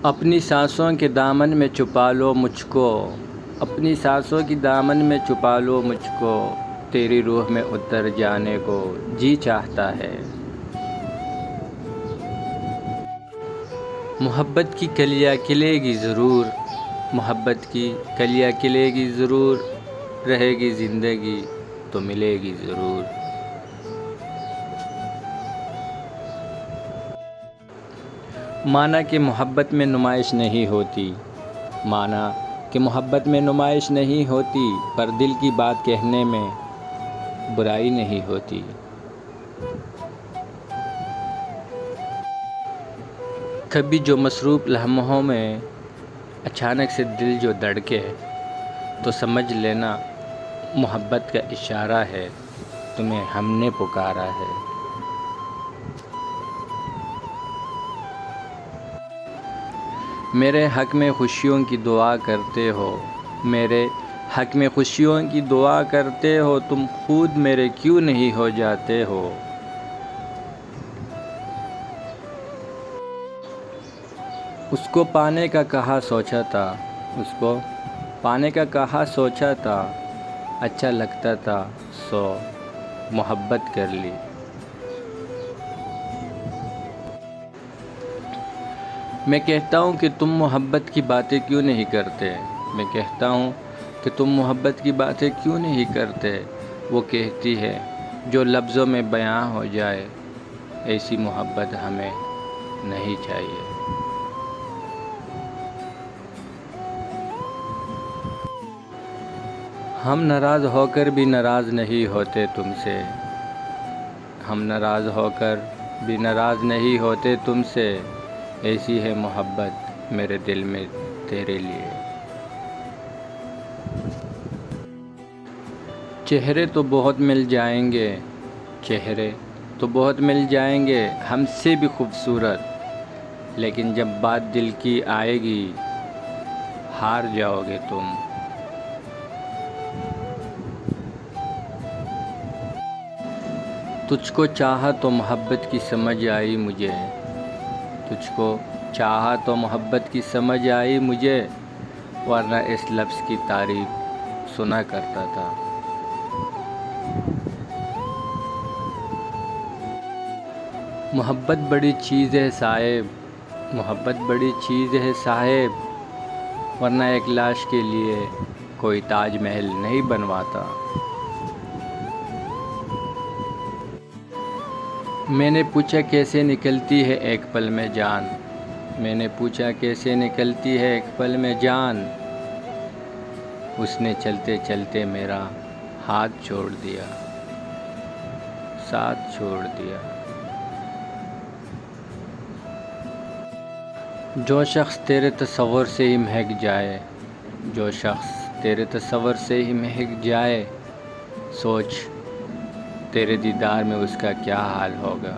اپنی سانسوں کے دامن میں چھپا لو مجھ کو، اپنی سانسوں کی دامن میں چھپا لو مجھ کو، تیری روح میں اتر جانے کو جی چاہتا ہے۔ محبت کی کلیاں کھلے گی ضرور، محبت کی کلیاں کھلے گی ضرور، رہے گی زندگی تو ملے گی ضرور۔ مانا کہ محبت میں نمائش نہیں ہوتی، مانا کہ محبت میں نمائش نہیں ہوتی، پر دل کی بات کہنے میں برائی نہیں ہوتی۔ کبھی جو مصروف لمحوں میں اچانک سے دل جو دھڑکے تو سمجھ لینا محبت کا اشارہ ہے، تمہیں ہم نے پکارا ہے۔ میرے حق میں خوشیوں کی دعا کرتے ہو، میرے حق میں خوشیوں کی دعا کرتے ہو، تم خود میرے کیوں نہیں ہو جاتے ہو؟ اس کو پانے کا کہا سوچا تھا، اس کو پانے کا کہا سوچا تھا، اچھا لگتا تھا سو محبت کر لی۔ میں کہتا ہوں کہ تم محبت کی باتیں کیوں نہیں کرتے، میں کہتا ہوں کہ تم محبت کی باتیں کیوں نہیں کرتے، وہ کہتی ہے جو لفظوں میں بیاں ہو جائے، ایسی محبت ہمیں نہیں چاہیے۔ ہم ناراض ہو کر بھی ناراض نہیں ہوتے تم سے، ہم ناراض ہو کر بھی ناراض نہیں ہوتے تم سے، ایسی ہے محبت میرے دل میں تیرے لیے۔ چہرے تو بہت مل جائیں گے، چہرے تو بہت مل جائیں گے ہم سے بھی خوبصورت، لیکن جب بات دل کی آئے گی ہار جاؤ گے تم۔ تجھ کو چاہا تو محبت کی سمجھ آئی مجھے، تجھ کو چاہا تو محبت کی سمجھ آئی مجھے، ورنہ اس لفظ کی تعریف سنا کرتا تھا۔ محبت بڑی چیز ہے صاحب، محبت بڑی چیز ہے صاحب، ورنہ ایک لاش کے لیے کوئی تاج محل نہیں بنواتا۔ میں نے پوچھا کیسے نکلتی ہے ایک پل میں جان، میں نے پوچھا کیسے نکلتی ہے ایک پل میں جان، اس نے چلتے چلتے میرا ہاتھ چھوڑ دیا، ساتھ چھوڑ دیا۔ جو شخص تیرے تصور سے ہی مہک جائے، جو شخص تیرے تصور سے ہی مہک جائے، سوچ تیرے دیدار میں اس کا کیا حال ہوگا۔